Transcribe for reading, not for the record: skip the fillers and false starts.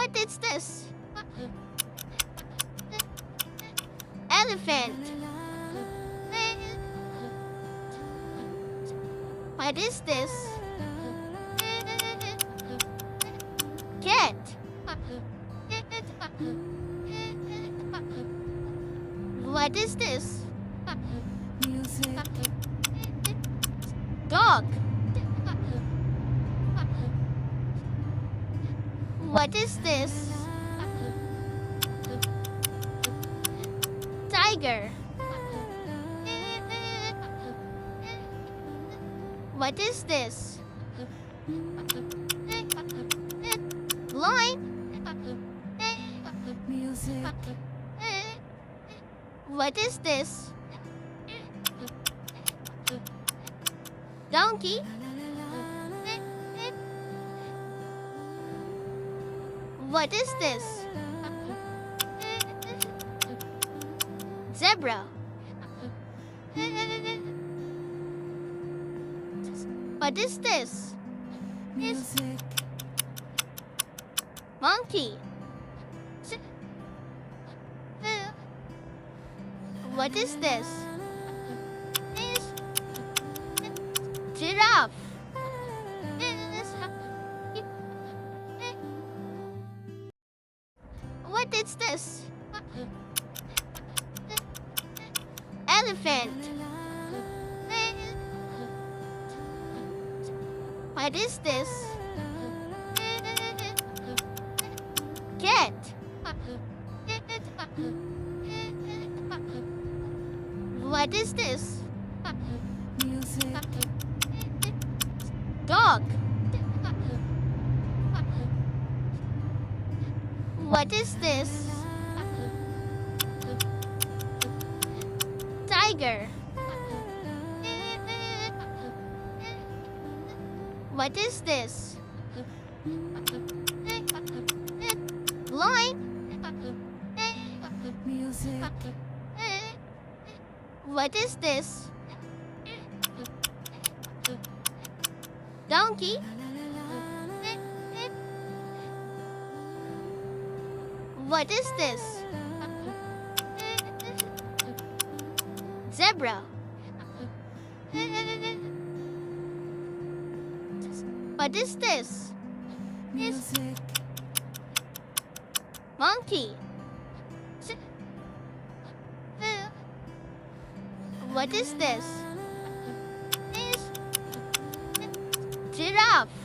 What is this? Elephant. What is this? Cat. What is this? Dog. What is this? Tiger. What is this? Lion. What is this? Donkey. What is this? Zebra. What is this? Monkey. What is this? Giraffe. What is this? Elephant. What is this? Cat. What is this? Dog. What is this? Tiger. What is this? Lion. What is this? Donkey. What is this? Zebra. What is this? Monkey. What is this? Giraffe.